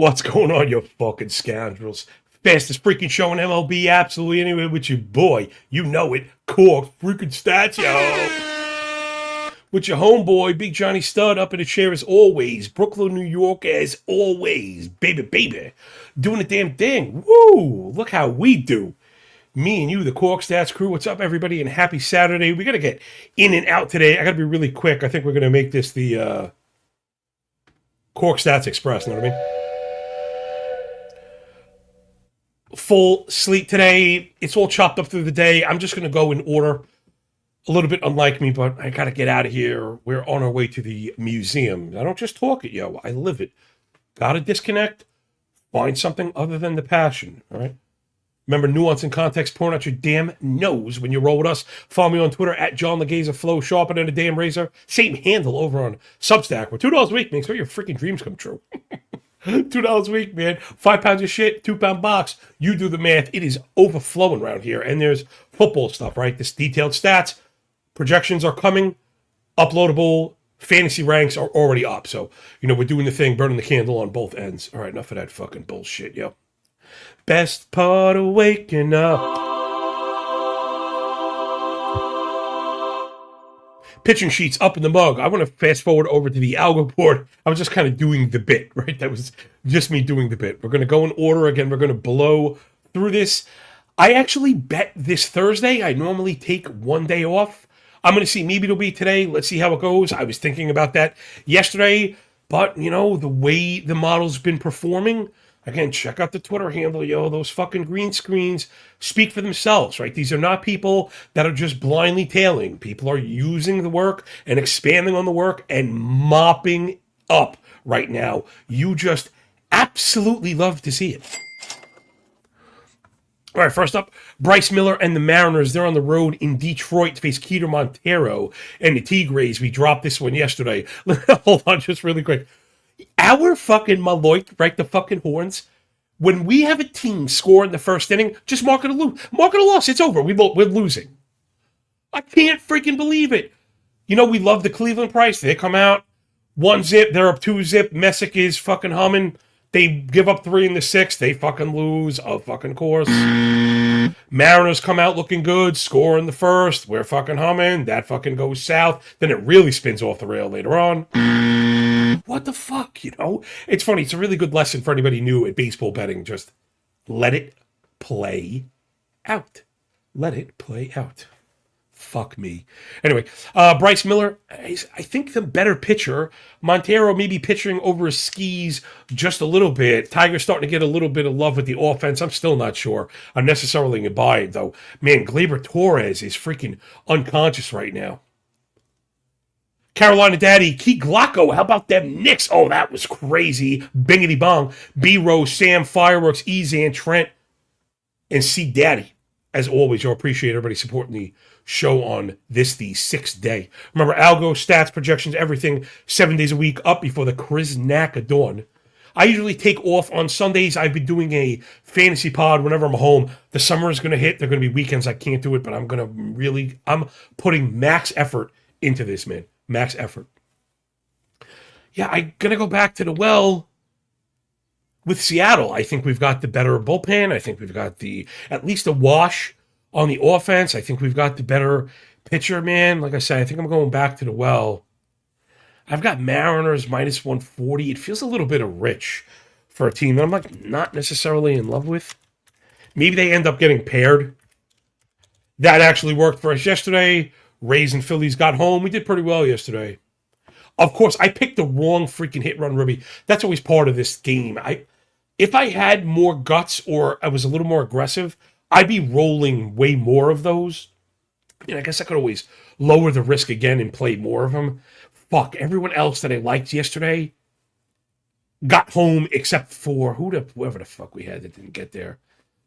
What's going on, you fucking scoundrels? Fastest freaking show in MLB, absolutely anywhere with your boy. You know it. Corked freaking stats, yo. With your homeboy, Big Johnny Stud, up in the chair as always. Brooklyn, New York, as always. Baby, baby. Doing the damn thing. Woo! Look how we do. Me and you, the Corked Stats crew. What's up, everybody? And happy Saturday. We got to get in and out today. I got to be really quick. I think we're going to make this the Corked Stats Express. You know what I mean? Full slate today. It's all chopped up through the day. I'm just going to go in order. A little bit unlike me, but I got to get out of here. We're on our way to the museum. I don't just talk it, yo. I live it. Got to disconnect. Find something other than the passion, all right? Remember, nuance and context pouring out your damn nose when you roll with us. Follow me on Twitter at John LeGazer Flow, sharper than a damn razor. Same handle over on Substack, where $2 a week makes all your freaking dreams come true. $2 a week, man. 5 pounds of shit, 2-pound box. You do the math. It is overflowing around here. And there's football stuff, right? This detailed stats. Projections are coming. Uploadable fantasy ranks are already up. So, we're doing the thing, burning the candle on both ends. All right, enough of that fucking bullshit, yo. Best part of waking up. Pitching sheets up in the mug. I want to fast forward over to the Algo board. I was just kind of doing the bit, right? That was just me doing the bit. We're going to go in order again. We're going to blow through this. I actually bet this Thursday. I normally take one day off. I'm going to see. Maybe it'll be today. Let's see how it goes. I was thinking about that yesterday. But, the way the model's been performing, again, check out the Twitter handle, yo. Those fucking green screens speak for themselves, right? These are not people that are just blindly tailing. People are using the work and expanding on the work and mopping up right now. You just absolutely love to see it. All right, first up, Bryce Miller and the Mariners. They're on the road in Detroit to face Keter Montero and the Tigres. We dropped this one yesterday. Hold on just really quick. Our fucking Maloik, right, the fucking horns, when we have a team score in the first inning, just mark it a lose. Mark it a loss. It's over. We're losing. I can't freaking believe it. We love the Cleveland Price. They come out, 1-zip, they're up 2-zip. Messick is fucking humming. They give up 3 in the 6th. They fucking lose. Of fucking course. Mariners come out looking good. Score in the first. We're fucking humming. That fucking goes south. Then it really spins off the rail later on. What the fuck, It's funny. It's a really good lesson for anybody new at baseball betting. Just let it play out. Let it play out. Fuck me. Anyway, Bryce Miller, I think the better pitcher. Montero may be pitching over his skis just a little bit. Tiger's starting to get a little bit of love with the offense. I'm still not sure. I'm necessarily going to buy it, though. Man, Gleyber Torres is freaking unconscious right now. Carolina Daddy, Key Glocko, how about them Knicks? Oh, that was crazy. Bingity bong. B-Rose, Sam, Fireworks, Ezan, Trent, and C Daddy. As always, you'll appreciate everybody supporting the show on this, the 6th day. Remember, Algo, stats, projections, everything, 7 days a week, up before the Kriznak of dawn. I usually take off on Sundays. I've been doing a fantasy pod whenever I'm home. The summer is going to hit. There are going to be weekends I can't do it, but I'm putting max effort into this, man. Max effort. Yeah, I'm going to go back to the well with Seattle. I think we've got the better bullpen. I think we've got at least a wash on the offense. I think we've got the better pitcher, man. Like I said, I think I'm going back to the well. I've got Mariners minus 140. It feels a little bit of rich for a team that I'm not necessarily in love with. Maybe they end up getting paired. That actually worked for us yesterday. Rays and Phillies got home. We did pretty well yesterday. Of course, I picked the wrong freaking hit run ribby. That's always part of this game. If I had more guts or I was a little more aggressive, I'd be rolling way more of those. I guess I could always lower the risk again and play more of them. Fuck, everyone else that I liked yesterday got home except for whoever the fuck we had that didn't get there.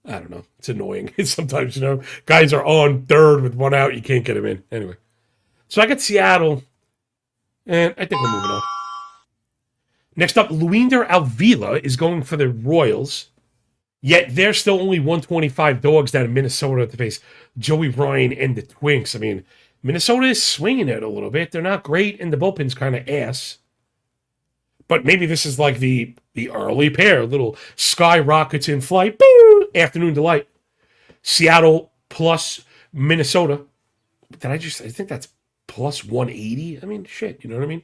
I don't know. It's annoying. Sometimes, guys are on third with one out. You can't get them in. Anyway. So I got Seattle, and I think we're moving on. Next up, Luinder Alvila is going for the Royals, yet they're still only 125 dogs down in Minnesota to face Joey Ryan and the Twinks. Minnesota is swinging it a little bit. They're not great, and the bullpen's kind of ass. But maybe this is like the early pair, little skyrockets in flight. Boo! Afternoon delight. Seattle plus Minnesota. I think that's plus 180. I mean, shit, you know what I mean?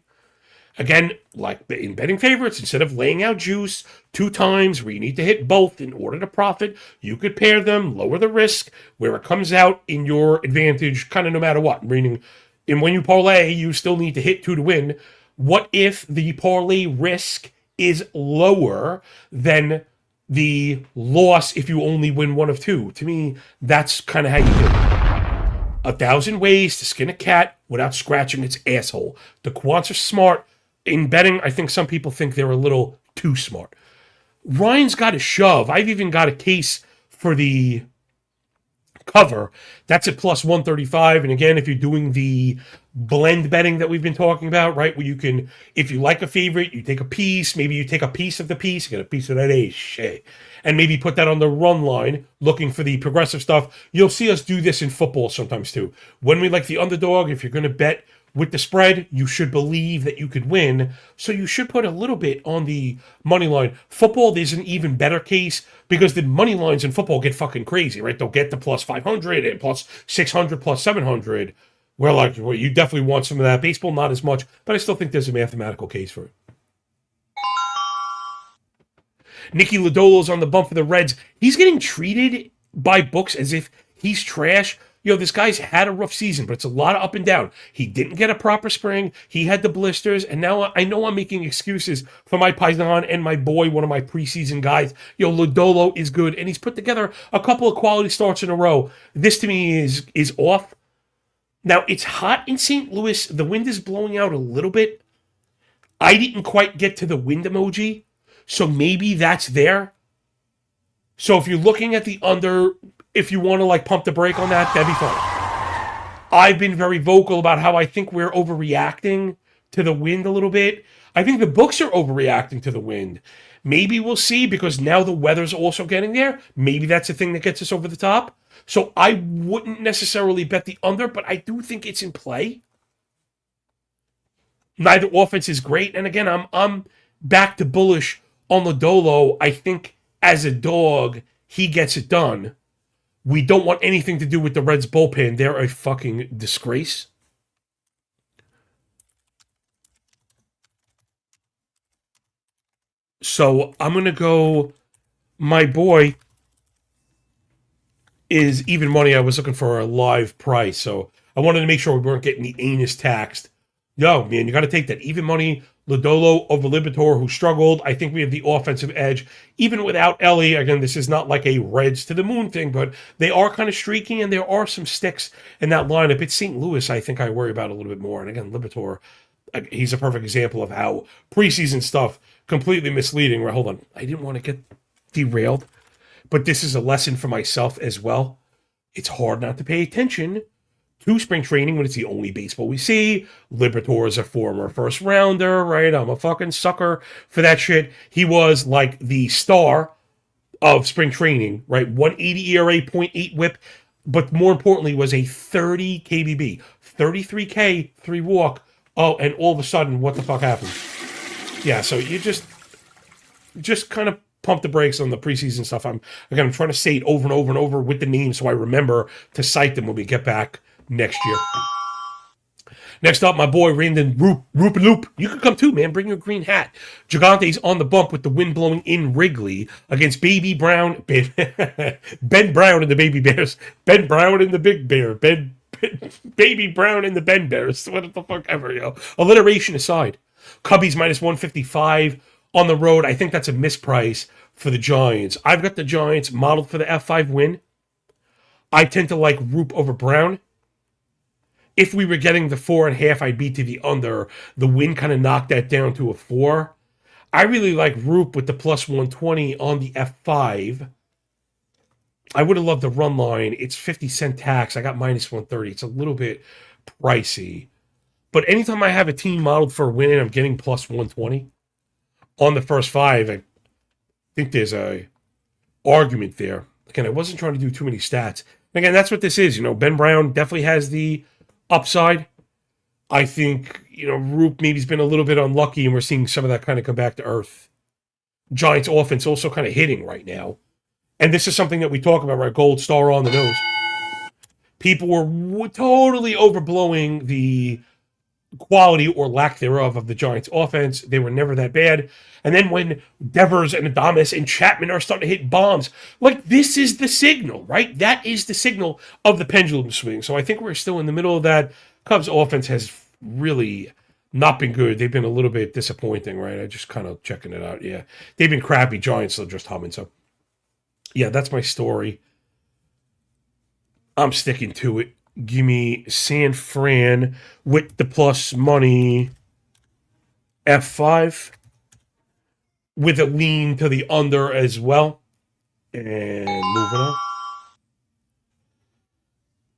Again, like in betting favorites, instead of laying out juice 2 times where you need to hit both in order to profit, you could pair them, lower the risk, where it comes out in your advantage, kind of no matter what. Meaning, and when you parlay, you still need to hit 2 to win. What if the parlay risk is lower than the loss if you only win 1 of 2? To me, that's kind of how you do it. 1,000 ways to skin a cat without scratching its asshole. The quants are smart. In betting, I think some people think they're a little too smart. Ryan's got a shove. I've even got a case for the cover. That's at plus 135. And again, if you're doing the blend betting that we've been talking about, right, where you can, if you like a favorite, you take a piece, maybe you take a piece of the piece, you get a piece of that ace, shit, and maybe put that on the run line, looking for the progressive stuff. You'll see us do this in football sometimes too. When we like the underdog, if you're going to bet with the spread, you should believe that you could win. So you should put a little bit on the money line. Football, there's an even better case because the money lines in football get fucking crazy, right? They'll get to plus 500 and plus 600, plus 700. Where like, well, you definitely want some of that. Baseball, not as much, but I still think there's a mathematical case for it. Nicky Lodolo's on the bump for the Reds. He's getting treated by books as if he's trash. You know, this guy's had a rough season, but it's a lot of up and down. He didn't get a proper spring. He had the blisters, and now I know I'm making excuses for my Paisan and my boy, one of my preseason guys. You know, Lodolo is good, and he's put together a couple of quality starts in a row. This, to me, is off. Now, it's hot in St. Louis. The wind is blowing out a little bit. I didn't quite get to the wind emoji, so maybe that's there. So if you're looking at the under, if you want to like pump the brake on that, that'd be fine. I've been very vocal about how I think we're overreacting to the wind a little bit. I think the books are overreacting to the wind. Maybe we'll see because now the weather's also getting there. Maybe that's the thing that gets us over the top. So I wouldn't necessarily bet the under, but I do think it's in play. Neither offense is great. And again, I'm back to bullish on Lodolo. I think as a dog, he gets it done. We don't want anything to do with the Reds bullpen. They're a fucking disgrace. So I'm going to go, my boy is even money. I was looking for a live price. So I wanted to make sure we weren't getting the anus taxed. Yo, man, you got to take that even money. Lodolo over Liberatore, who struggled. I think we have the offensive edge. Even without Ellie, again, this is not like a Reds to the moon thing, but they are kind of streaky, and there are some sticks in that lineup. It's St. Louis, I think I worry about a little bit more. And again, Liberatore, he's a perfect example of how preseason stuff completely misleading. Hold on, I didn't want to get derailed, but this is a lesson for myself as well. It's hard not to pay attention to spring training when it's the only baseball we see. Liberatore is a former first rounder, right? I'm a fucking sucker for that shit. He was like the star of spring training, right? 180 ERA, .8 whip, but more importantly was a 30 KBB, 33K, 3 walk. Oh, and all of a sudden, what the fuck happened? Yeah, so you just kind of pump the brakes on the preseason stuff. I'm trying to say it over and over and over with the names so I remember to cite them when we get back next year. Next up, my boy Randon Roop. You can come too, man. Bring your green hat. Gigante's on the bump with the wind blowing in Wrigley against Baby Brown. Ben Brown and the Baby Bears. Ben Brown and the Big Bear. Baby Brown and the Ben Bears. What the fuck ever, yo. Alliteration aside. Cubbies minus 155 on the road. I think that's a misprice for the Giants. I've got the Giants modeled for the F5 win. I tend to like Roop over Brown. If we were getting the 4.5, I'd be to the under. The win kind of knocked that down to a 4. I really like Roop with the plus 120 on the F5. I would have loved the run line. It's 50-cent tax. I got minus 130. It's a little bit pricey. But anytime I have a team modeled for a win and I'm getting plus 120 on the first 5, I think there's a argument there. Again, I wasn't trying to do too many stats. Again, that's what this is. You know, Ben Brown definitely has the upside. I think, Roop maybe's been a little bit unlucky, and we're seeing some of that kind of come back to earth. Giants offense also kind of hitting right now. And this is something that we talk about, right? Gold star on the nose. People were totally overblowing the quality or lack thereof of the Giants offense. They were never that bad. And then when Devers and Adames and Chapman are starting to hit bombs, like, this is the signal, right? That is the signal of the pendulum swing. So I think we're still in the middle of that. Cubs offense has really not been good. They've been a little bit disappointing, right? I just kind of checking it out. Yeah. They've been crappy. Giants are just humming. So yeah, that's my story. I'm sticking to it. Give me San Fran with the plus money. F5 with a lean to the under as well. And moving on.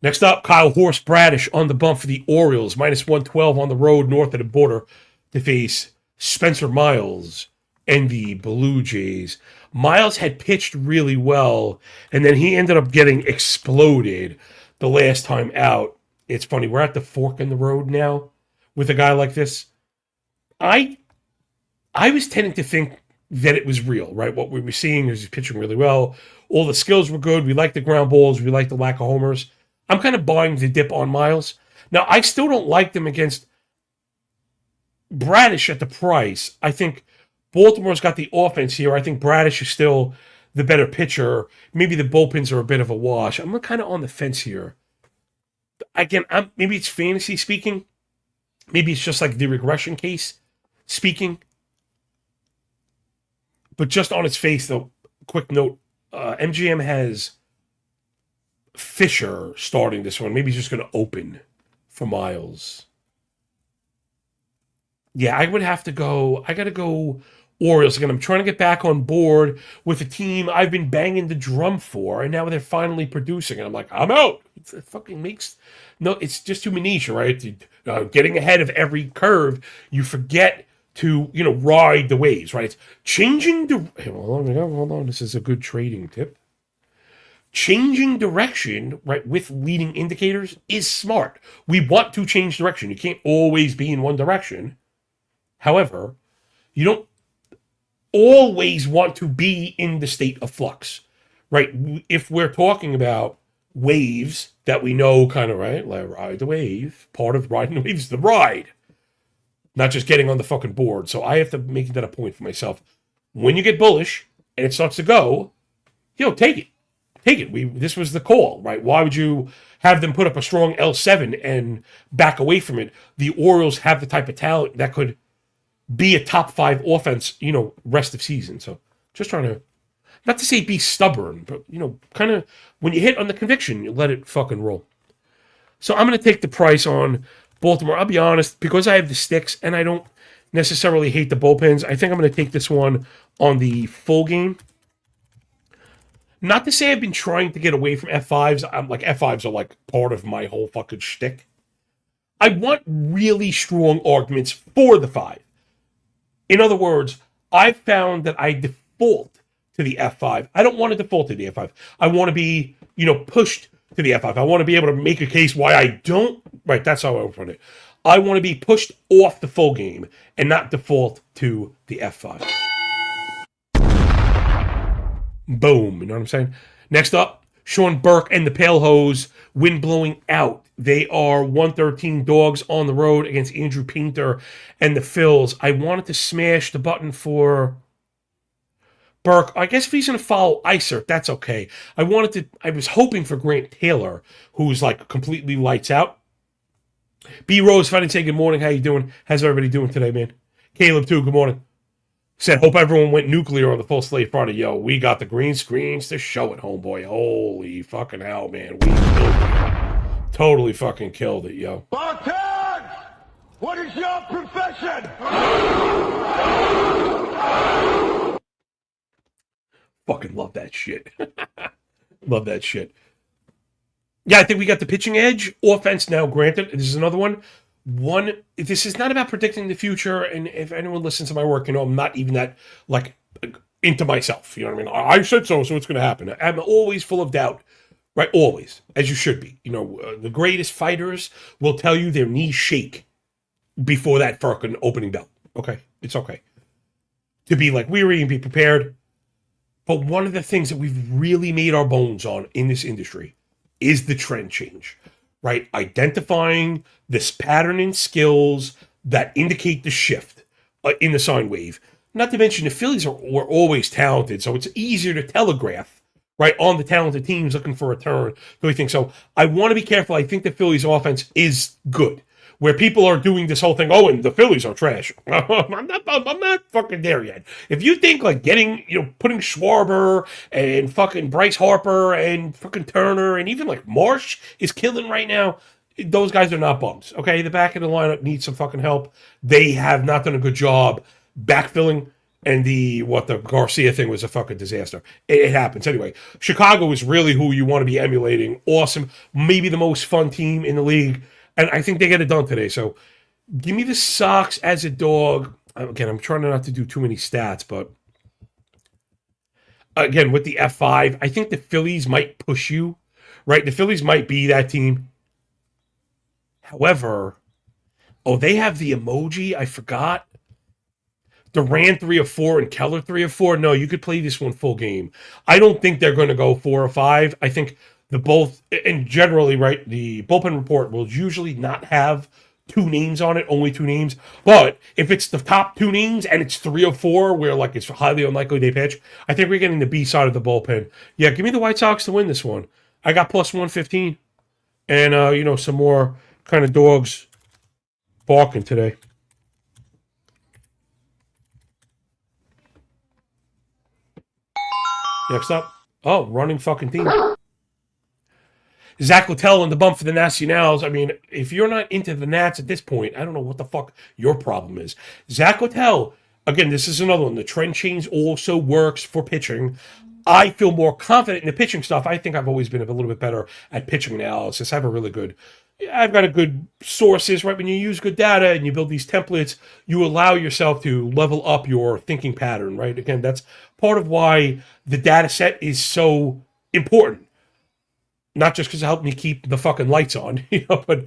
Next up, Kyle Horse Bradish on the bump for the Orioles. Minus 112 on the road north of the border to face Spencer Miles and the Blue Jays. Miles had pitched really well, and then he ended up getting exploded the last time out. It's funny, we're at the fork in the road now with a guy like this. I was tending to think that it was real, right? What we were seeing is he's pitching really well. All the skills were good. We like the ground balls. We like the lack of homers. I'm kind of buying the dip on Miles. Now, I still don't like them against Bradish at the price. I think Baltimore's got the offense here. I think Bradish is still the better pitcher. Maybe the bullpens are a bit of a wash. I'm kind of on the fence here. Again, maybe it's fantasy speaking. Maybe it's just like the regression case speaking. But just on its face, though, quick note, MGM has Fisher starting this one. Maybe he's just going to open for Miles. Yeah, I would have to go. I got to go Orioles again. I'm trying to get back on board with a team I've been banging the drum for, and now they're finally producing. And I'm like, I'm out. It fucking makes no. It's just too minutia, right? Getting ahead of every curve, you forget to ride the waves, right? It's changing the. Hold on. This is a good trading tip. Changing direction, right, with leading indicators is smart. We want to change direction. You can't always be in one direction. However, you don't always want to be in the state of flux, right? If we're talking about waves that we know kind of, right, like ride the wave, part of riding the wave is the ride, not just getting on the fucking board. So I have to make that a point for myself. When you get bullish and it starts to go, take it. Take it. This was the call, right? Why would you have them put up a strong L7 and back away from it? The Orioles have the type of talent that could be a top 5 offense, rest of season. So just trying to, not to say be stubborn, but, kind of when you hit on the conviction, you let it fucking roll. So I'm going to take the price on Baltimore. I'll be honest, because I have the sticks and I don't necessarily hate the bullpens, I think I'm going to take this one on the full game. Not to say I've been trying to get away from F5s. I'm like, F5s are like part of my whole fucking shtick. I want really strong arguments for the 5. In other words, I've found that I default to the F5. I don't want to default to the F5. I want to be, pushed to the F5. I want to be able to make a case why I don't. Right, that's how I want it. I want to be pushed off the full game and not default to the F5. Boom, you know what I'm saying? Next up, Sean Burke and the Pale Hose, wind blowing out. They are 113 dogs on the road against Andrew Painter and the Phils. I wanted to smash the button for Burke. I guess if he's going to follow Isert, that's okay. I was hoping for Grant Taylor, who's like completely lights out. B. Rose, if I didn't say good morning, how you doing? How's everybody doing today, man? Caleb, too, good morning. Said, hope everyone went nuclear on the full slate Friday. Yo, we got the green screens to show it, homeboy. Holy fucking hell, man. We killed it. Totally fucking killed it, yo. Bartend! What is your profession? Fucking love that shit. Love that shit. Yeah, I think we got the pitching edge. Offense now, granted. This is another one. This is not about predicting the future, and if anyone listens to my work, I'm not even that like into myself. You know what I mean? I said so it's going to happen. I'm always full of doubt, right? Always, as you should be. The greatest fighters will tell you their knees shake before that fucking opening bell. Okay, it's okay to be like weary and be prepared. But one of the things that we've really made our bones on in this industry is the trend change, right? Identifying this pattern in skills that indicate the shift in the sine wave. Not to mention the Phillies were always talented, so it's easier to telegraph, right, on the talented teams looking for a turn. Do we think so? I want to be careful. I think the Phillies offense is good. Where people are doing this whole thing, oh, and the Phillies are trash. I'm not fucking there yet. If you think like putting Schwarber and fucking Bryce Harper and fucking Turner and even like Marsh is killing right now, those guys are not bums. Okay, the back of the lineup needs some fucking help. They have not done a good job backfilling. And the Garcia thing was a fucking disaster. It happens. Anyway, Chicago is really who you want to be emulating. Awesome. Maybe the most fun team in the league. And I think they get it done today. So give me the Sox as a dog. Again, I'm trying not to do too many stats, but again, with the F5, I think the Phillies might push you, right? The Phillies might be that team. However, they have the emoji. I forgot. Durant 3 or 4 and Keller 3 or 4. No, you could play this one full game. I don't think they're going to go 4 or 5. I think and generally, right, the bullpen report will usually not have 2 names on it, only 2 names. But if it's the top 2 names and it's 3 or 4 where like it's highly unlikely they pitch, I think we're getting the B side of the bullpen. Yeah, give me the White Sox to win this one. I got plus 115 and some more kind of dogs barking today. Next up, running fucking team. Zach Littell in the bump for the Nationals. I mean, if you're not into the Nats at this point, I don't know what the fuck your problem is. Zach Littell, again, this is another one. The trend change also works for pitching. I feel more confident in the pitching stuff. I think I've always been a little bit better at pitching analysis. I've got a good sources, right? When you use good data and you build these templates, you allow yourself to level up your thinking pattern, right? Again, that's part of why the data set is so important. Not just because it helped me keep the fucking lights on, but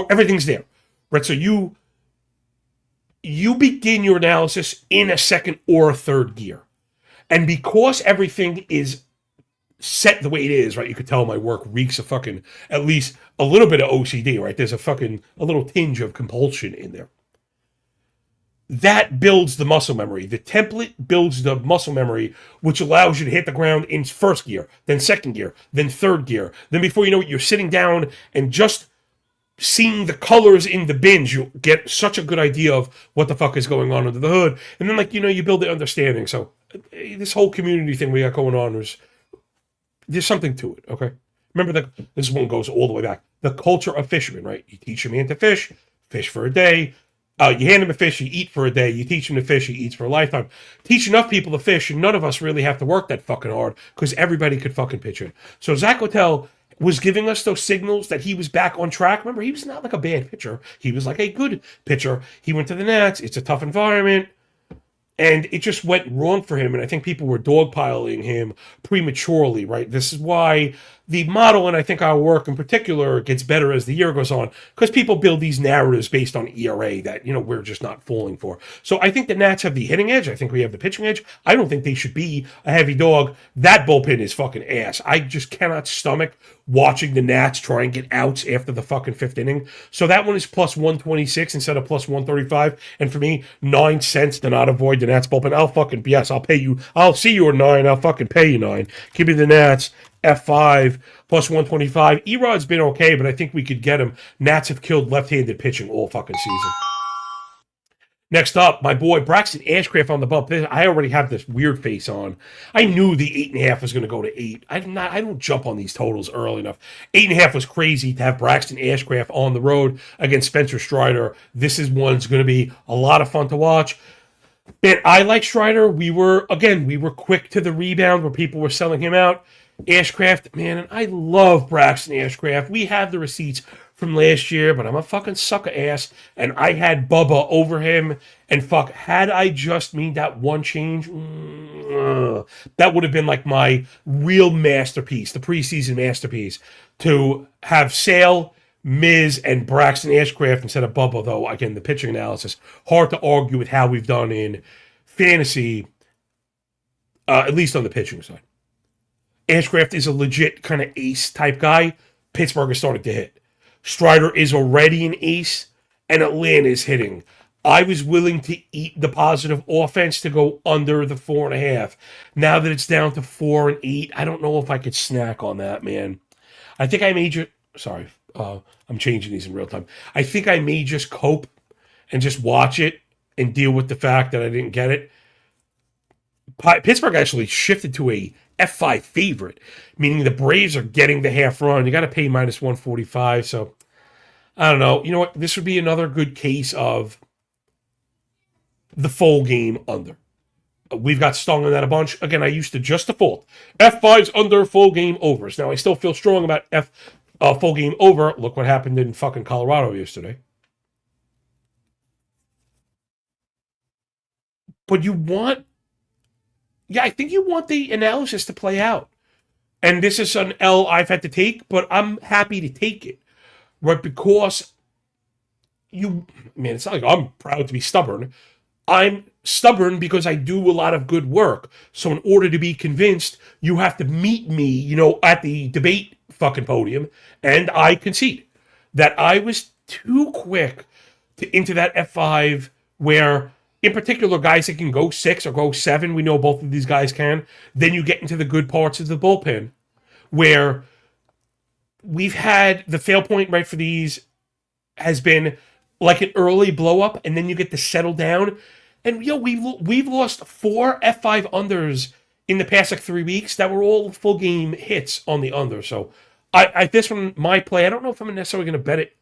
everything's there, right? So you begin your analysis in a second or a third gear. And because everything is set the way it is, right? You could tell my work reeks of fucking at least a little bit of OCD, right? There's a little tinge of compulsion in there. That builds the muscle memory. The template builds the muscle memory, which allows you to hit the ground in first gear, then second gear, then third gear. Then before you know it, you're sitting down and just seeing the colors in the bins, you get such a good idea of what the fuck is going on under the hood. And then, you build the understanding. So this whole community thing we got going on there's something to it, okay? Remember this one goes all the way back. The culture of fishermen, right? You teach a man to fish for a day. You hand him a fish, he eat for a day. You teach him to fish, he eats for a lifetime. Teach enough people to fish, and none of us really have to work that fucking hard because everybody could fucking pitch it. So Zach Littell was giving us those signals that he was back on track. Remember, he was not like a bad pitcher. He was like a good pitcher. He went to the Nats. It's a tough environment. And it just went wrong for him. And I think people were dogpiling him prematurely, right? This is why the model, and I think our work in particular, gets better as the year goes on, because people build these narratives based on ERA that, we're just not falling for. So I think the Nats have the hitting edge. I think we have the pitching edge. I don't think they should be a heavy dog. That bullpen is fucking ass. I just cannot stomach watching the Nats try and get outs after the fucking 5th inning. So that one is plus 126 instead of plus 135. And for me, 9 cents to not avoid the Nats bullpen. I'll pay you. I'll see you at 9. I'll fucking pay you 9. Give me the Nats. F5 plus 125. Erod's been okay, but I think we could get him. Nats have killed left-handed pitching all fucking season. Next up, my boy Braxton Ashcraft on the bump. I already have this weird face on. I knew the 8.5 was going to go to 8. I don't jump on these totals early enough. 8.5 was crazy to have Braxton Ashcraft on the road against Spencer Strider. This one's going to be a lot of fun to watch. Man, I like Strider. We were quick to the rebound where people were selling him out. Ashcraft, man, and I love Braxton Ashcraft. We have the receipts from last year, but I'm a fucking sucker ass, and I had Bubba over him, and had I just made that one change, that would have been like my real masterpiece, the preseason masterpiece, to have Sale Miz and Braxton Ashcraft instead of Bubba, though, again, the pitching analysis, hard to argue with how we've done in fantasy, at least on the pitching side. Ashcraft is a legit kind of ace type guy. Pittsburgh is starting to hit. Strider is already an ace, and Atlanta is hitting. I was willing to eat the positive offense to go under the 4.5. Now that it's down to 4 and 8, I don't know if I could snack on that, man. I think I may just. Sorry, I'm changing these in real time. I think I may just cope and just watch it and deal with the fact that I didn't get it. Pittsburgh actually shifted to a F5 favorite, meaning the Braves are getting the half run. You got to pay minus 145. So I don't know. You know what? This would be another good case of the full game under. We've got stung on that a bunch. Again, I used to just default F5's under, full game overs. Now I still feel strong about full game over. Look what happened in fucking Colorado yesterday. But you want, yeah, I think you want the analysis to play out. And this is an L I've had to take, but I'm happy to take it, right? Because it's not like I'm proud to be stubborn. I'm stubborn because I do a lot of good work. So in order to be convinced, you have to meet me, at the debate fucking podium, and I concede that I was too quick into that F5 where, in particular, guys that can go 6 or go 7, we know both of these guys can. Then you get into the good parts of the bullpen where we've had the fail point right for these has been like an early blow up, and then you get to settle down. And we've lost 4 F5 unders in the past 3 weeks that were all full game hits on the under. So I this one, my play, I don't know if I'm necessarily going to bet it,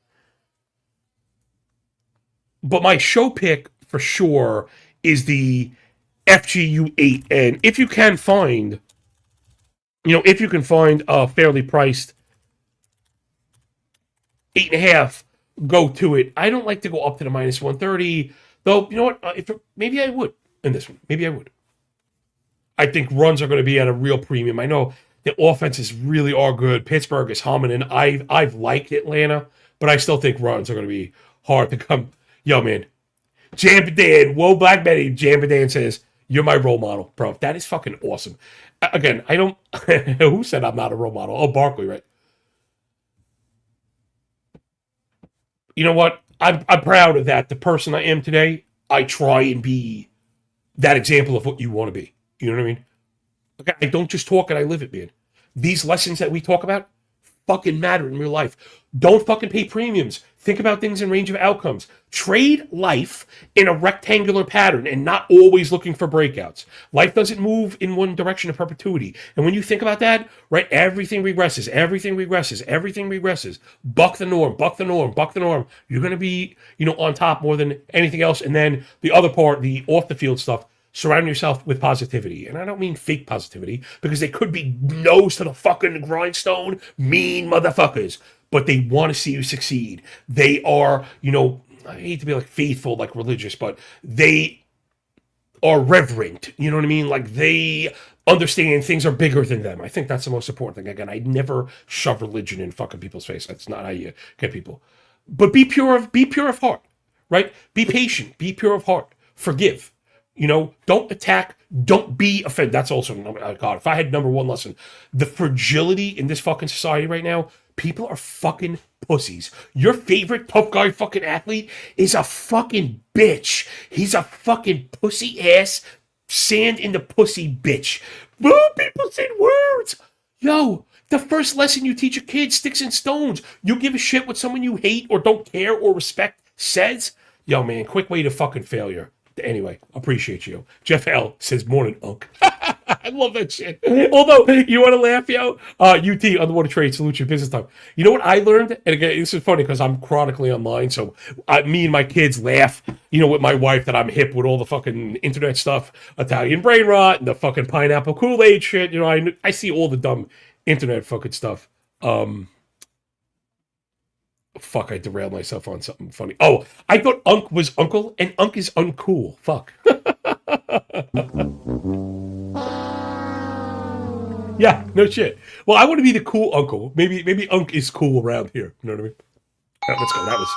but my show pick for sure is the FGU 8. And if you can find, a fairly priced 8.5, go to it. I don't like to go up to the minus 130, though. You know what? Maybe I would in this one. Maybe I would. I think runs are going to be at a real premium. I know the offenses really are good. Pittsburgh is humming, and I've liked Atlanta, but I still think runs are going to be hard to come. Yo, man. Jambadan, whoa, Black Betty. Jambadan says, you're my role model, bro. That is fucking awesome. Again, I don't. Who said I'm not a role model? Oh, Barkley, right? You know what? I'm proud of that. The person I am today, I try and be that example of what you want to be. You know what I mean? Okay, I don't just talk it, I live it, man. These lessons that we talk about fucking matter in real life. Don't fucking pay premiums. Think about things in range of outcomes. Trade life in a rectangular pattern and not always looking for breakouts. Life doesn't move in one direction in perpetuity. And when you think about that, right, everything regresses. Buck the norm. You're going to be, on top more than anything else. And then the other part, the off the field stuff, surround yourself with positivity. And I don't mean fake positivity, because they could be nose to the fucking grindstone, mean motherfuckers, but they want to see you succeed. They are, I hate to be like faithful, like religious, but they are reverent. You know what I mean? Like they understand things are bigger than them. I think that's the most important thing. Again, I never shove religion in fucking people's face. That's not how you get people. But be pure of heart, right? Be patient, be pure of heart, forgive. Don't attack, don't be offended. That's also, oh God, if I had number one lesson, the fragility in this fucking society right now, people are fucking pussies. Your favorite tough guy fucking athlete is a fucking bitch. He's a fucking pussy ass, sand in the pussy bitch. Oh, people said words. Yo, the first lesson you teach a kid, sticks and stones. You give a shit what someone you hate or don't care or respect says. Yo, man, quick way to fucking failure. Anyway, appreciate you. Jeff L says, morning, Unk. I love that shit. Although, you want to laugh, yo? UT, Underwater Trade, Salute Your Business Time. You know what I learned? And again, this is funny because I'm chronically online, so me and my kids laugh, with my wife that I'm hip with all the fucking internet stuff, Italian brain rot, and the fucking pineapple Kool-Aid shit. I see all the dumb internet fucking stuff. Fuck, I derailed myself on something funny. Oh, I thought Unk was uncle, and Unk is uncool. Fuck. Yeah, no shit. Well, I want to be the cool uncle. Maybe Unk is cool around here. You know what I mean? Let's go. That was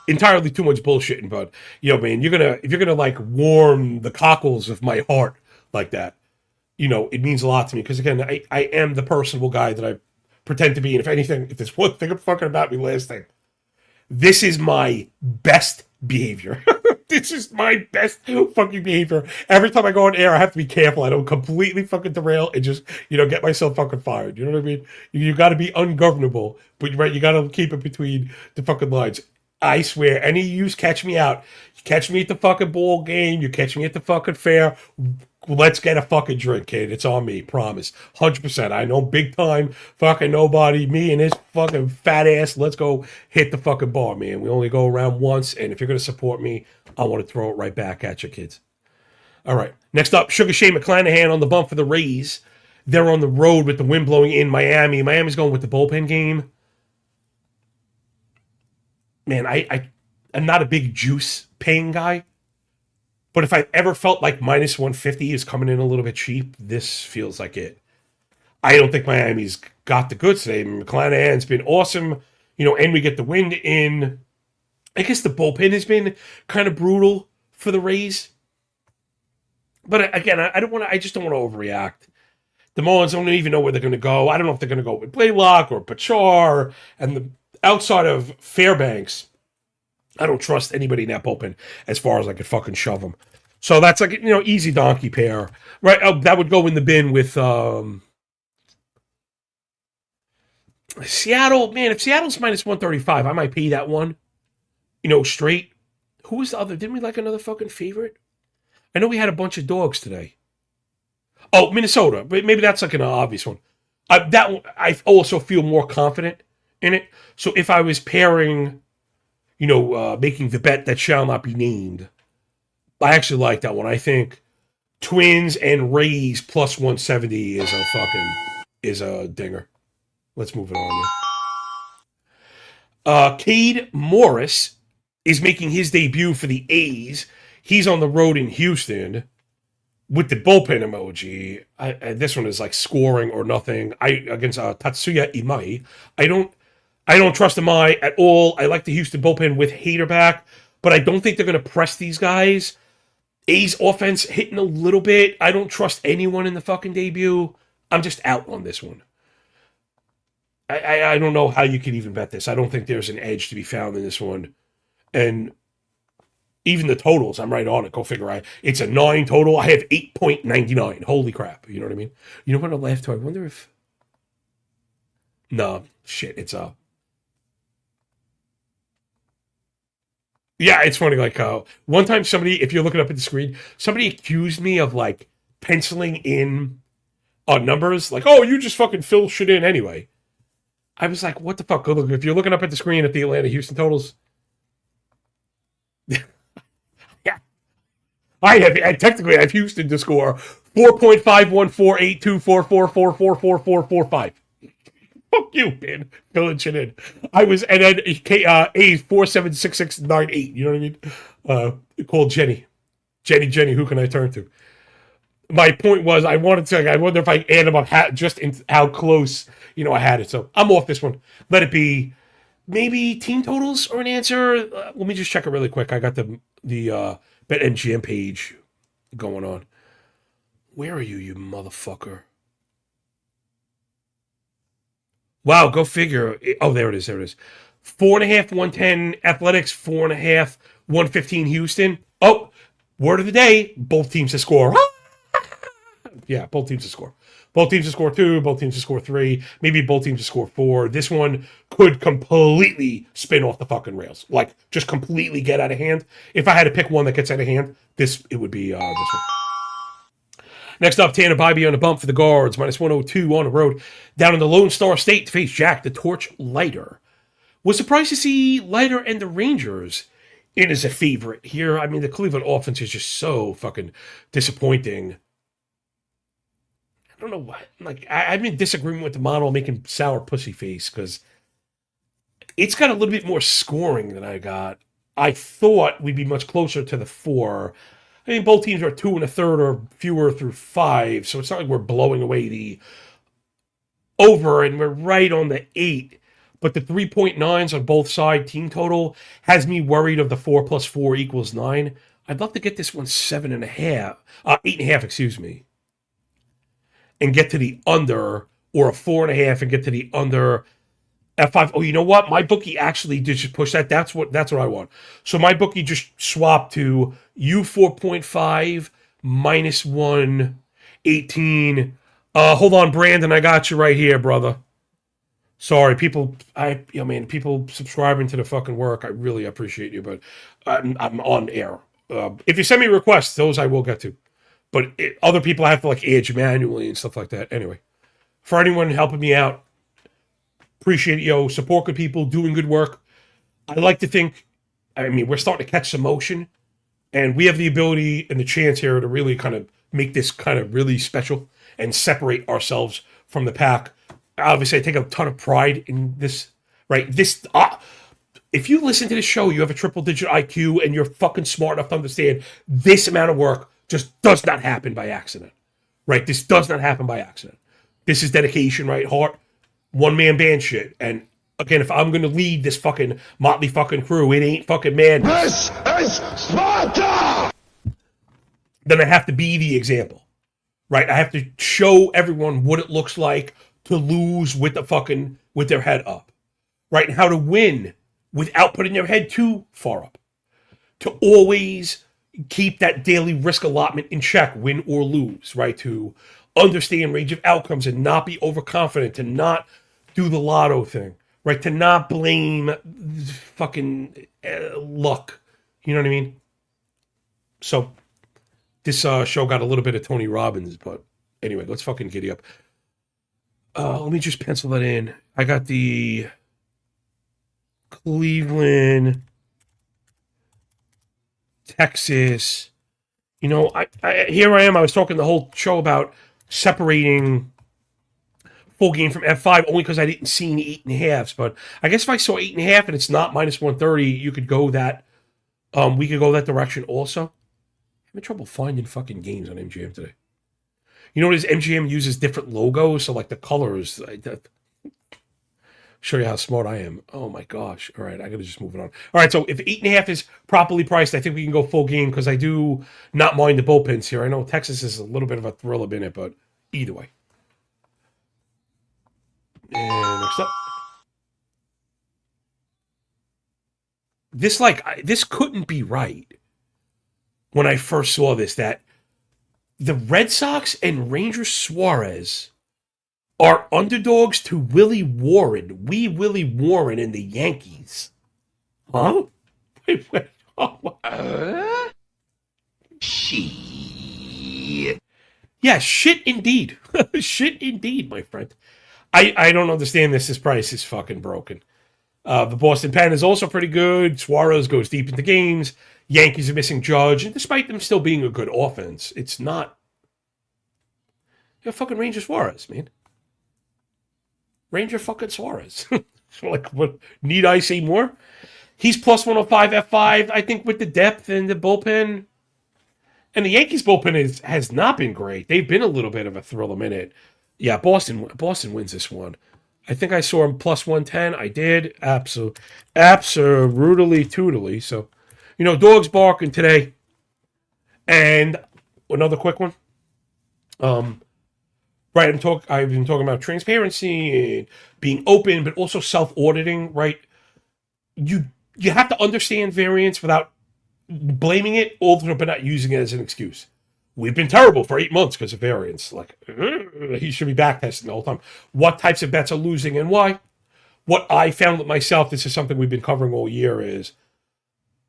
entirely too much bullshitting, but man, if you're gonna like warm the cockles of my heart like that, it means a lot to me because again, I am the personable guy that I pretend to be, and if anything, if there's one thing I'm fucking about me, last thing, this is my best behavior. This is my best fucking behavior. Every time I go on air, I have to be careful. I don't completely fucking derail and just, get myself fucking fired. You know what I mean? You got to be ungovernable, but right, you got to keep it between the fucking lines. I swear, any of you catch me out. You catch me at the fucking ball game. You catch me at the fucking fair. Let's get a fucking drink, kid. It's on me. Promise. 100%. I know big time. Fucking nobody. Me and this fucking fat ass. Let's go hit the fucking bar, man. We only go around once. And if you're going to support me, I want to throw it right back at you, kids. All right. Next up, Sugar Shane McClanahan on the bump for the Rays. They're on the road with the wind blowing in Miami. Miami's going with the bullpen game. Man, I'm not a big juice paying guy. But if I ever felt like minus 150 is coming in a little bit cheap, this feels like it. I don't think Miami's got the goods today. McClanahan's been awesome, and we get the wind in. I guess the bullpen has been kind of brutal for the Rays. But again, I just don't want to overreact. The Marlins don't even know where they're going to go. I don't know if they're going to go with Blaylock or Pachar. And outside of Fairbanks, I don't trust anybody in that bullpen as far as I could fucking shove them. So that's like, easy donkey pair. Right? That would go in the bin with Seattle. Man, if Seattle's minus 135, I might pay that one, straight. Who was the other? Didn't we like another fucking favorite? I know we had a bunch of dogs today. Oh, Minnesota. But maybe that's like an obvious one. That one, I also feel more confident in it. So if I was pairing, making the bet that shall not be named, I actually like that one. I think Twins and Rays plus 170 is a dinger. Let's move it on. Cade Morris is making his debut for the A's. He's on the road in Houston with the bullpen emoji. This one is like scoring or nothing. Against Tatsuya Imai. I don't trust Imai at all. I like the Houston bullpen with Hader back, but I don't think they're going to press these guys. A's offense hitting a little bit. I don't trust anyone in the fucking debut. I'm just out on this one. I don't know how you could even bet this. I don't think there's an edge to be found in this one. And even the totals, I'm right on it. Go figure. It's a 9 total. I have 8.99. Holy crap. You know what I mean? You know what I laugh to? I wonder if... No, shit. It's a... Yeah, it's funny. Like, one time somebody, if you're looking up at the screen, somebody accused me of, like, penciling in numbers. Like, oh, you just fucking fill shit in anyway. I was like, what the fuck? Go look. If you're looking up at the screen at the Atlanta-Houston totals... Yeah. I have Houston to score 4.514824444445. Fuck you, man. Filling shit in. And then A's 476698. You know what I mean? Called Jenny. Jenny, who can I turn to? My point was, I wonder if I add them up just in how close, I had it. So I'm off this one. Let it be. Maybe team totals or an answer. Let me just check it really quick. I got the BetMGM page going on. Where are you motherfucker? Wow, go figure. Oh, there it is. 4.5, 110 Athletics, 4.5, 115 Houston. Oh, word of the day, both teams to score. Yeah, both teams to score. Both teams to score 2, both teams to score 3, maybe both teams to score 4. This one could completely spin off the fucking rails. Like, just completely get out of hand. If I had to pick one that gets out of hand, it would be this one. Next up, Tanner Bybee on the bump for the Guards, minus 102 on the road. Down in the Lone Star State to face Jack, the Torch Lighter. Was surprised to see Lighter and the Rangers in as a favorite here. I mean, the Cleveland offense is just so fucking disappointing. I don't know why. Like, I'm in disagreement with the model making sour pussy face because it's got a little bit more scoring than I got. I thought we'd be much closer to the 4. I mean, both teams are 2 1/3 or fewer through 5, so it's not like we're blowing away the over, and we're right on the 8. but the 3.9s on both side team total has me worried of the 4 plus 4 equals 9. I'd love to get this one 7.5, 8.5, excuse me, and get to the under, or a 4.5 and get to the under F5. Oh, you know what? My bookie actually did just push that. That's what I want. So my bookie just swapped to U 4.5 minus 118. Hold on, Brandon. I got you right here, brother. Sorry, people. People subscribing to the fucking work. I really appreciate you, but I'm on air. If you send me requests, those I will get to. But other people I have to like age manually and stuff like that. Anyway, for anyone helping me out, appreciate it, yo. Support good people, doing good work. I like to think, we're starting to catch some motion, and we have the ability and the chance here to really kind of make this kind of really special and separate ourselves from the pack. Obviously, I take a ton of pride in this, right? If you listen to this show, you have a triple-digit IQ, and you're fucking smart enough to understand this amount of work just does not happen by accident, right? This does not happen by accident. This is dedication, right? Heart, one-man band shit. And again, if I'm going to lead this fucking motley fucking crew, it ain't fucking man. This is Sparta! Then I have to be the example, right? I have to show everyone what it looks like to lose with their head up, right? And how to win without putting their head too far up. To always keep that daily risk allotment in check, win or lose, right? To understand range of outcomes and not be overconfident, to not do the lotto thing, right? To not blame fucking luck. You know what I mean? So this show got a little bit of Tony Robbins, but anyway, let's fucking giddy up. Let me just pencil that in. I got the Cleveland, Texas. Here I am. I was talking the whole show about separating full game from F5 only because I didn't see any 8.5s. But I guess if I saw 8.5 and it's not minus 130, you could go that. We could go that direction also. I'm having trouble finding fucking games on MGM today. You notice MGM uses different logos, so like the colors. Show you how smart I am. Oh my gosh. All right, I gotta just move it on. All right, so if 8.5 is properly priced, I think we can go full game because I do not mind the bullpens here. I know Texas is a little bit of a thriller in it, but either way. And next up. This couldn't be right when I first saw this, that the Red Sox and Ranger Suarez are underdogs to Willie Warren. Willie Warren and the Yankees. Huh? Wait. Shit. Yeah, shit indeed. Shit indeed, my friend. I don't understand this. This price is fucking broken. The Boston Pen is also pretty good. Suarez goes deep into games. Yankees are missing Judge. And despite them still being a good offense, it's not. You're fucking Ranger Suarez, man. Ranger fucking Suarez. Like, what need I say more? He's plus 105 F5, I think, with the depth and the bullpen. And the Yankees bullpen has not been great. They've been a little bit of a thrill a minute. Yeah, Boston wins this one. I think I saw him plus 110. I did. Absolutely tootally. So, dogs barking today. And another quick one. Right, I've been talking about transparency and being open, but also self-auditing, right? You have to understand variance without blaming it, also, but not using it as an excuse. We've been terrible for 8 months because of variance. Like, he should be back testing the whole time. What types of bets are losing and why? What I found with myself, this is something we've been covering all year, is,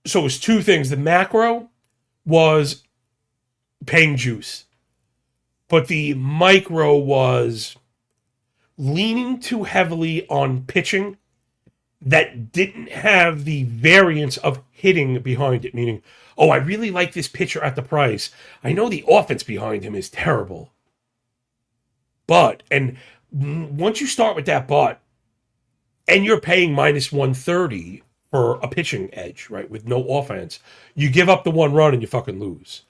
so it was two things. The macro was paying juice. But the micro was leaning too heavily on pitching that didn't have the variance of hitting behind it. Meaning, I really like this pitcher at the price. I know the offense behind him is terrible. But, and once you start with that but, and you're paying minus 130 for a pitching edge, right, with no offense, you give up the one run and you fucking lose.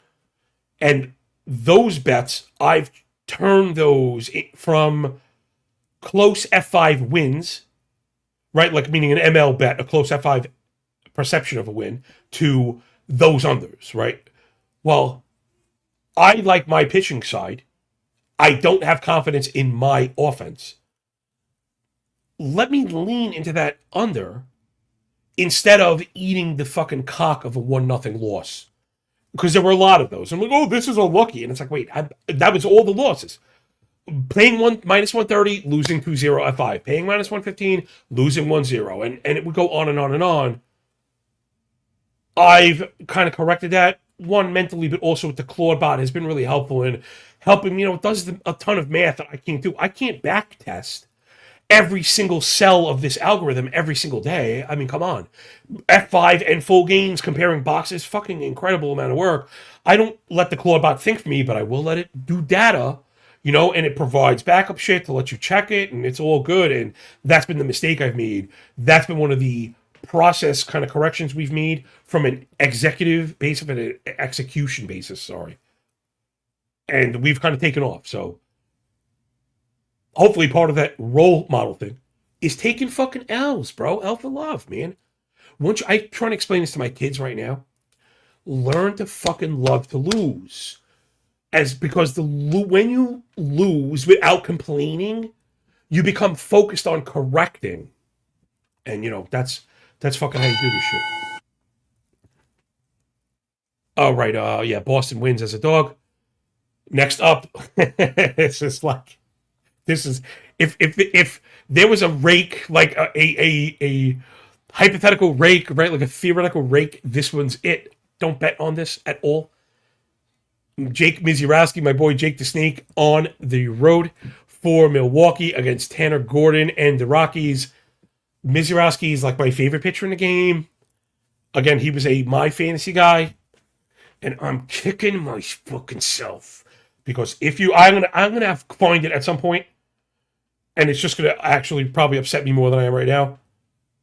And those bets, I've turned those from close F5 wins, right? Like meaning an ML bet, a close F5 perception of a win, to those unders, right? Well, I like my pitching side. I don't have confidence in my offense. Let me lean into that under instead of eating the fucking cock of a 1-0 loss. Because there were a lot of those. I'm like, oh, this is unlucky. And it's like, wait, that was all the losses. Paying minus 130, losing 2-0 F5. Paying minus 115, losing 1-0. And it would go on and on and on. I've kind of corrected that. One, mentally, but also with the Claude bot has been really helpful in helping, it does a ton of math that I can't do. I can't back test every single cell of this algorithm every single day. I mean, come on. F5 and full games comparing boxes, fucking incredible amount of work. I don't let the Claude bot think for me, but I will let it do data, and it provides backup shit to let you check it, and it's all good. And that's been the mistake I've made. That's been one of the process kind of corrections we've made from an executive basis, an execution basis, sorry. And we've kind of taken off. So hopefully part of that role model thing is taking fucking L's, bro. L for love, man. I try to explain this to my kids right now. Learn to fucking love to lose. Because when you lose without complaining, you become focused on correcting. And, that's fucking how you do this shit. All right, yeah, Boston wins as a dog. Next up, it's just like, this is, if there was a rake, like a hypothetical rake, right, like a theoretical rake, this one's it. Don't bet on this at all. Jake Mizurowski, my boy Jake the Snake, on the road for Milwaukee against Tanner Gordon and the Rockies. Mizurowski is like my favorite pitcher in the game. Again, he was my fantasy guy, and I'm kicking my fucking self because I'm gonna have to find it at some point, and it's just gonna actually probably upset me more than I am right now.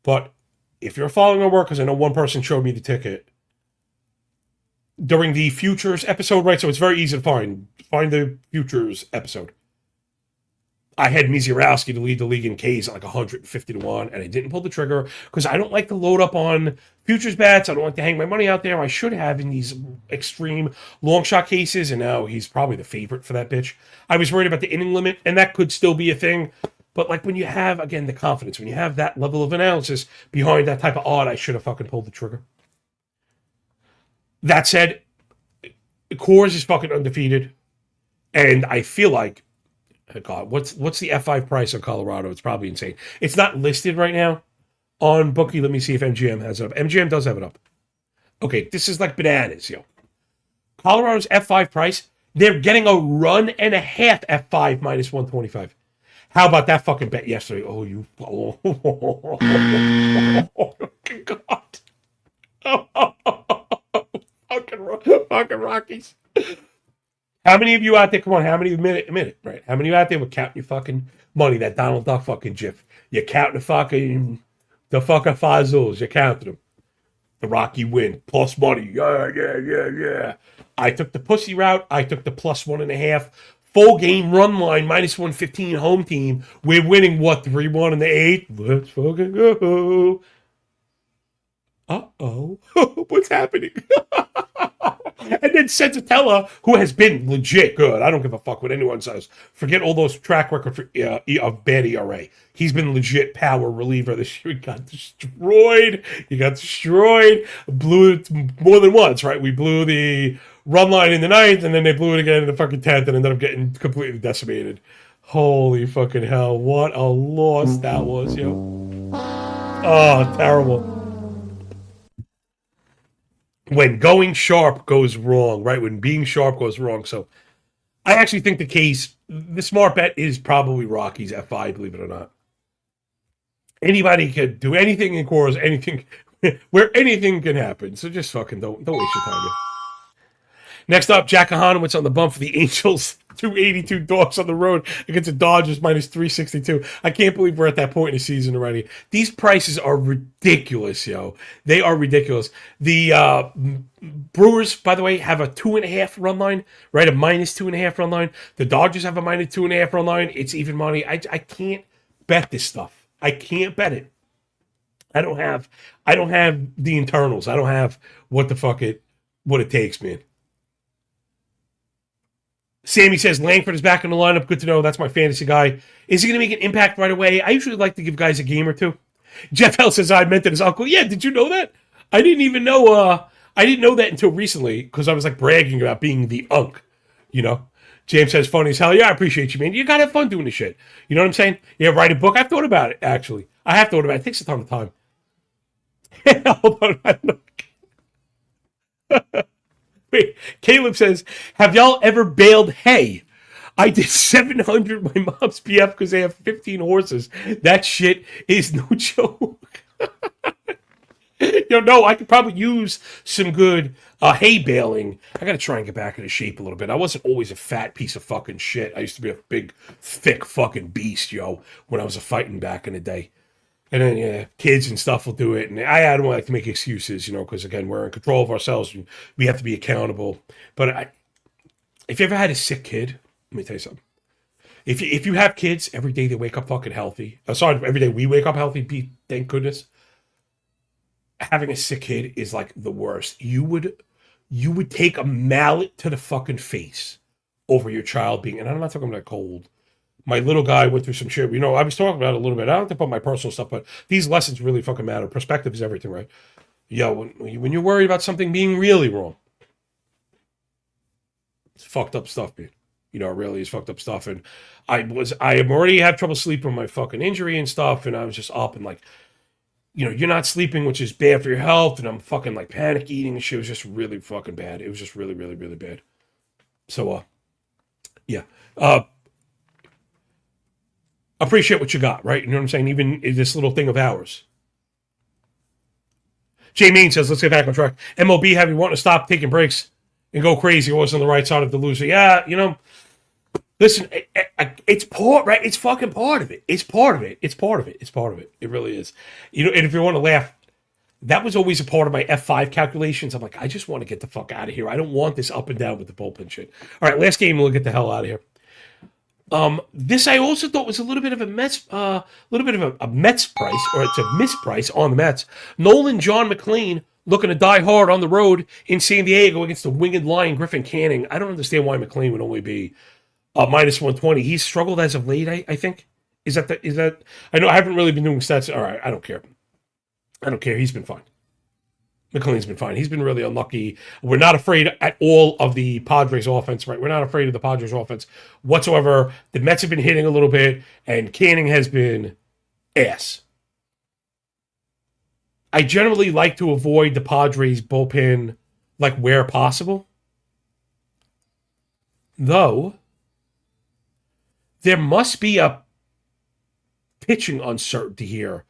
But if you're following our work, because I know one person showed me the ticket during the futures episode, right? So it's very easy to find the futures episode. I had Mizurowski to lead the league in Ks at like 150-1, and I didn't pull the trigger because I don't like to load up on futures bets. I don't like to hang my money out there. I should have in these extreme long shot cases, and now he's probably the favorite for that bitch. I was worried about the inning limit, and that could still be a thing. But like when you have, again, the confidence, when you have that level of analysis behind that type of odd, I should have fucking pulled the trigger. That said, Coors is fucking undefeated, and I feel like, God, what's the F5 price on Colorado? It's probably insane. It's not listed right now on Bookie. Let me see if MGM has it up. MGM does have it up. Okay, this is like bananas, yo. Colorado's F5 price, they're getting a run and a half F5 minus 125. How about that fucking bet yesterday? Oh, God. Fucking Rockies. How many of you out there, come on, how many minute, right? How many of you out there would count your fucking money, that Donald Duck fucking gif? You're counting the fucking Fazos, you're counting them. The Rocky win, plus money, yeah. I took the pussy route, I took the plus 1.5. Full game run line, minus 115 home team. We're winning, 3-1 in the 8th? Let's fucking go. Uh-oh. What's happening? And then Senzatella, who has been legit good. I don't give a fuck what anyone says. Forget all those track record of bad ERA. He's been legit power reliever this year. He got destroyed. Blew it more than once, right? We blew the run line in the 9th, and then they blew it again in the fucking 10th and ended up getting completely decimated. Holy fucking hell. What a loss that was, yo. Oh, terrible. When going sharp goes wrong, right? When being sharp goes wrong. So I actually think the smart bet is probably Rockies F5, believe it or not. Anybody could do anything in Coors, anything, where anything can happen. So just fucking don't waste your time. Next up, Jack Kahanowitz on the bump for the Angels. 282 dogs on the road against the Dodgers, minus 362. I can't believe we're at that point in the season already. These prices are ridiculous, yo. They are ridiculous. The Brewers, by the way, have a 2.5 run line, right? A minus 2.5 run line. The Dodgers have a minus 2.5 run line. It's even money. I can't bet this stuff. I can't bet it. I don't have the internals. I don't have what it takes, man. Sammy says Langford is back in the lineup. Good to know. That's my fantasy guy. Is he going to make an impact right away? I usually like to give guys a game or two. Jeff L says I mentored his uncle. Yeah, did you know that? I didn't even know. I didn't know that until recently because I was like bragging about being the unk. You know. James says funny as hell. Yeah, I appreciate you, man. You gotta have fun doing this shit. You know what I'm saying? Yeah, write a book. I've thought about it actually. I have thought about it. It takes a ton of time. Hold on. I don't know. Wait, Caleb says, have y'all ever baled hay? I did 700 my mom's PF because they have 15 horses. That shit is no joke. No, I could probably use some good hay baling. I got to try and get back into shape a little bit. I wasn't always a fat piece of fucking shit. I used to be a big, thick fucking beast, yo, when I was a fighting back in the day. And then, yeah, kids and stuff will do it. And I don't like to make excuses, you know, because, again, we're in control of ourselves. We have to be accountable. But if you ever had a sick kid, let me tell you something. If you have kids, every day they wake up fucking healthy. Sorry, every day we wake up healthy, thank goodness. Having a sick kid is like the worst. You would take a mallet to the fucking face over your child being, and I'm not talking about cold. My little guy went through some shit. You know, I was talking about it a little bit. I don't have to put my personal stuff, but these lessons really fucking matter. Perspective is everything, right? Yeah, when you're worried about something being really wrong, it's fucked up stuff, man. You know, it really is fucked up stuff. And I already had trouble sleeping with my fucking injury and stuff, and I was just up and like, you know, you're not sleeping, which is bad for your health, and I'm fucking like panic eating and shit. It was just really fucking bad. It was just really, really, really bad. So, yeah. Appreciate what you got, right? You know what I'm saying? Even this little thing of ours. Jay Mean says, let's get back on track. MLB have you wanting to stop taking breaks and go crazy. It was on the right side of the loser. Yeah, you know, listen, it's part, right? It's fucking part of it. It's part of it. It's part of it. It's part of it. It really is. You know, and if you want to laugh, that was always a part of my F5 calculations. I'm like, I just want to get the fuck out of here. I don't want this up and down with the bullpen shit. All right, last game, we'll get the hell out of here. This I also thought was a little bit of a Mets, a Mets price, or it's a misprice on the Mets. Nolan John McClain looking to die hard on the road in San Diego against the winged lion Griffin Canning. I don't understand why McClain would only be minus 120. He's struggled as of late, I think. Is that? I know I haven't really been doing stats. All right, I don't care. He's been fine. McClain's been fine. He's been really unlucky. We're not afraid at all of the Padres offense, right? We're not afraid of the Padres offense whatsoever. The Mets have been hitting a little bit, and Canning has been ass. I generally like to avoid the Padres bullpen like where possible. Though, there must be a pitching uncertainty here.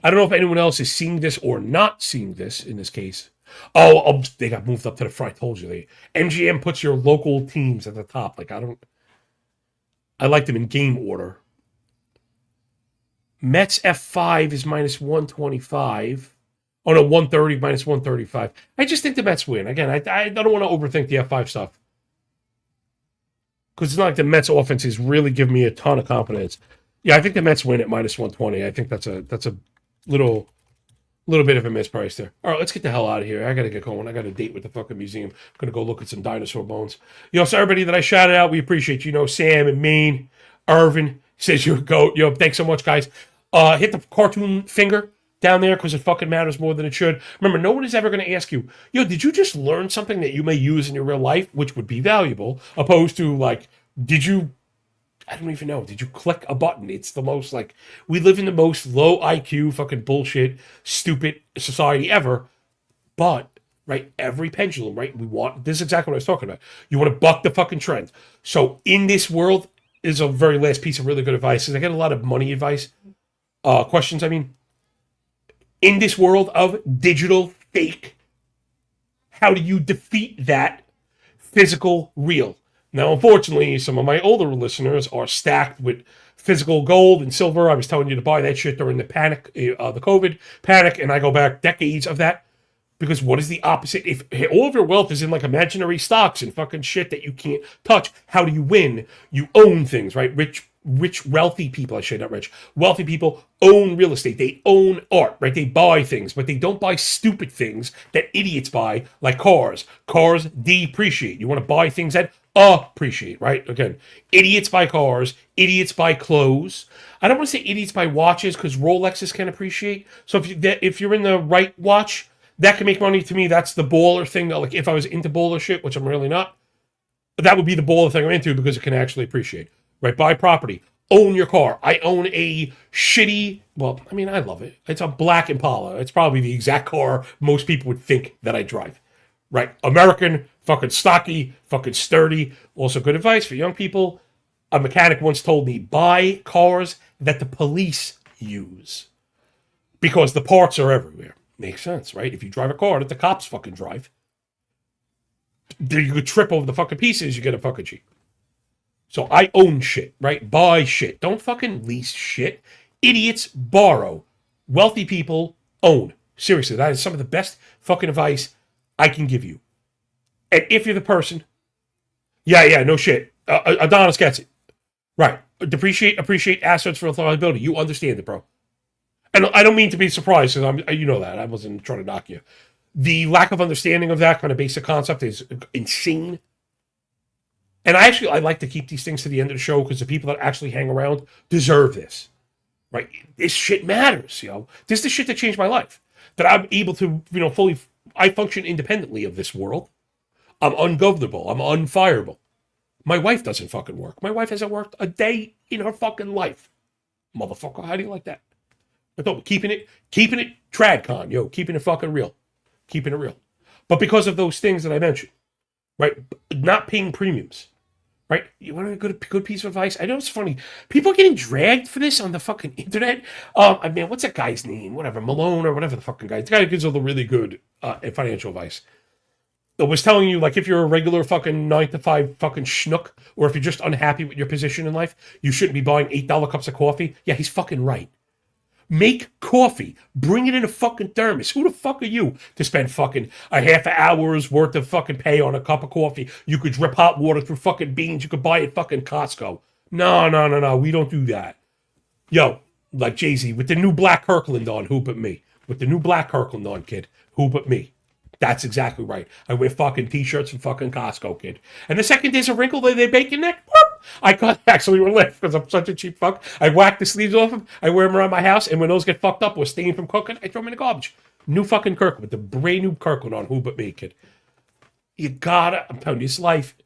I don't know if anyone else is seeing this or not seeing this in this case. Oh, they got moved up to the front. I told you. MGM puts your local teams at the top. Like, I like them in game order. Mets F5 is minus 125. Oh, no, 130 minus 135. I just think the Mets win. Again, I don't want to overthink the F5 stuff. Because it's not like the Mets offense is really giving me a ton of confidence. Yeah, I think the Mets win at minus 120. I think that's a little bit of a misprice there. All right, let's get the hell out of here. I got to get going. I got a date with the fucking museum. I'm going to go look at some dinosaur bones. You know, so everybody that I shouted out, we appreciate you. You know, Sam and Maine, Irvin says you're a goat. Yo, thanks so much, guys. Hit the cartoon finger down there because it fucking matters more than it should. Remember, no one is ever going to ask you, yo, did you just learn something that you may use in your real life, which would be valuable, opposed to, like, I don't even know. Did you click a button? It's the most, like, we live in the most low IQ, fucking bullshit, stupid society ever. But, right, every pendulum, right, this is exactly what I was talking about. You want to buck the fucking trend. So in this world is a very last piece of really good advice. Because I get a lot of money advice, questions, I mean. In this world of digital fake, how do you defeat that physical real? Now, unfortunately, some of my older listeners are stacked with physical gold and silver. I was telling you to buy that shit during the panic, the COVID panic, and I go back decades of that. Because what is the opposite? If all of your wealth is in like imaginary stocks and fucking shit that you can't touch, how do you win? You own things, right? Rich wealthy people, I should not rich, wealthy people own real estate. They own art, right? They buy things, but they don't buy stupid things that idiots buy, like cars. Cars depreciate. You want to buy things that appreciate, right? Again, idiots buy cars, idiots buy clothes. I don't want to say idiots buy watches because Rolexes can appreciate. So if you're in the right watch, that can make money. To me, that's the baller thing. Like if I was into baller shit, which I'm really not, that would be the baller thing I'm into because it can actually appreciate. Right? Buy property. Own your car. I own a shitty, well, I mean, I love it. It's a black Impala. It's probably the exact car most people would think that I drive. Right? American, fucking stocky, fucking sturdy. Also good advice for young people. A mechanic once told me, buy cars that the police use. Because the parts are everywhere. Makes sense, right? If you drive a car that the cops fucking drive, you could trip over the fucking pieces, you get a fucking Jeep. So I own shit, right? Buy shit. Don't fucking lease shit. Idiots borrow. Wealthy people own. Seriously, that is some of the best fucking advice I can give you. And if you're the person, yeah, no shit. Adonis gets it. Right. Appreciate assets for liability. You understand it, bro. And I don't mean to be surprised, because you know that. I wasn't trying to knock you. The lack of understanding of that kind of basic concept is insane. And I like to keep these things to the end of the show because the people that actually hang around deserve this. Right? This shit matters, This is the shit that changed my life. That I'm able to, I function independently of this world. I'm ungovernable. I'm unfireable. My wife doesn't fucking work. My wife hasn't worked a day in her fucking life. Motherfucker, how do you like that? I thought keeping it tradcon, keeping it fucking real. Keeping it real. But because of those things that I mentioned, right? Not paying premiums, right? You want a good piece of advice? I know it's funny. People are getting dragged for this on the fucking internet. I mean, what's that guy's name? Whatever, Malone or whatever the fucking guy. The guy who gives all the really good financial advice. It was telling you, like, if you're a regular fucking 9-to-5 fucking schnook, or if you're just unhappy with your position in life, you shouldn't be buying $8 cups of coffee. Yeah, he's fucking right. Make coffee. Bring it in a fucking thermos. Who the fuck are you to spend fucking a half an hour's worth of fucking pay on a cup of coffee? You could drip hot water through fucking beans. You could buy it at fucking Costco. No. We don't do that. Yo, like Jay-Z, with the new black Kirkland on, who but me? With the new black Kirkland on, kid, who but me? That's exactly right. I wear fucking t-shirts from fucking Costco, kid. And the second there's a wrinkle that they bake in there, whoop, I can't actually relate because I'm such a cheap fuck. I whack the sleeves off them, I wear them around my house, and when those get fucked up or stained from cooking, I throw them in the garbage. New fucking Kirkland with the brand new Kirkland on, who but me, kid. You gotta, I'm telling you, this life,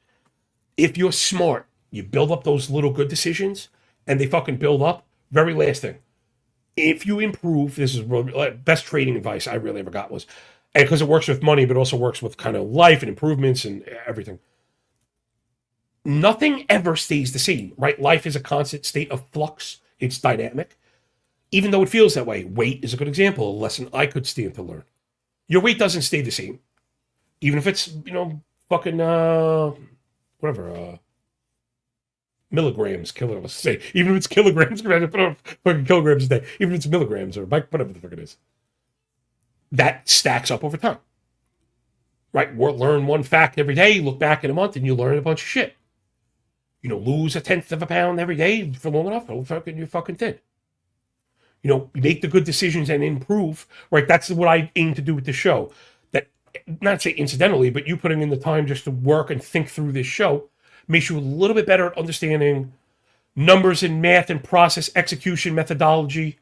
if you're smart, you build up those little good decisions, and they fucking build up. Very last thing. If you improve, this is best trading advice I really ever got was, and because it works with money, but also works with kind of life and improvements and everything. Nothing ever stays the same, right? Life is a constant state of flux. It's dynamic. Even though it feels that way. Weight is a good example, a lesson I could stand to learn. Your weight doesn't stay the same. Even if it's, fucking, milligrams, let's say. Even if it's kilograms, fucking kilograms a day. Even if it's milligrams or whatever the fuck it is. That stacks up over time. Right? We'll learn one fact every day, look back in a month, and you learn a bunch of shit. Lose 1/10 of a pound every day for long enough, you're fucking thin. Make the good decisions and improve. Right? That's what I aim to do with the show. That, not say incidentally, but you putting in the time just to work and think through this show makes you a little bit better at understanding numbers and math and process execution methodology,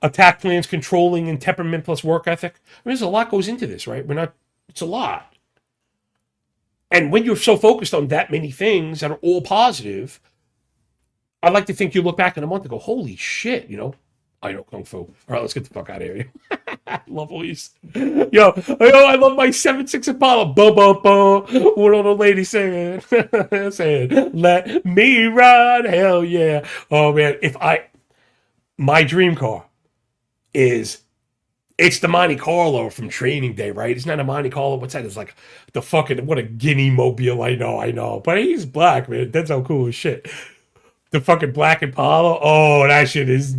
attack plans, controlling, and temperament plus work ethic. I mean, there's a lot goes into this, right? It's a lot. And when you're so focused on that many things that are all positive, I like to think you look back in a month and go, holy shit, I know Kung Fu. All right, let's get the fuck out of here. Love Elise. I love my 7.6 Impala. Bo, bo, bo. What are the ladies saying? saying, let me ride. Hell yeah. Oh, man. My dream car it's the Monte Carlo from Training Day, right? It's not a Monte Carlo. What's that? It's like the fucking, what a Guinea mobile. I know. But he's black, man. That's how cool as shit. The fucking black Impala. Oh, that shit is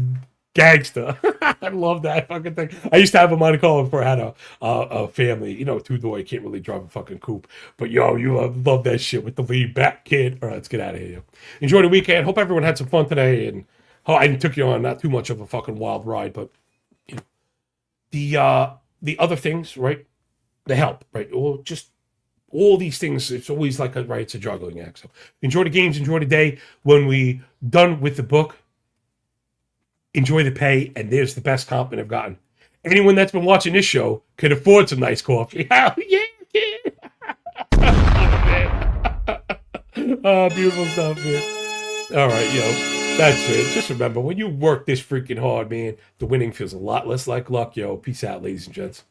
gangster. I love that fucking thing. I used to have a Monte Carlo before I had a family. You know, two-door, you can't really drive a fucking coupe. But yo, you love that shit with the lead back, kid. All right, let's get out of here. Yo. Enjoy the weekend. Hope everyone had some fun today. And I took you on not too much of a fucking wild ride, but you know, the other things, right? They help, right? Or just all these things. It's always like it's a juggling act. So enjoy the games, enjoy the day. When we done with the book, enjoy the pay, and there's the best compliment I've gotten. Anyone that's been watching this show can afford some nice coffee. Hell yeah, kid. Oh, man. Oh, beautiful stuff, man. All right, yo, that's it. Just remember, when you work this freaking hard, man, the winning feels a lot less like luck, yo. Peace out, ladies and gents.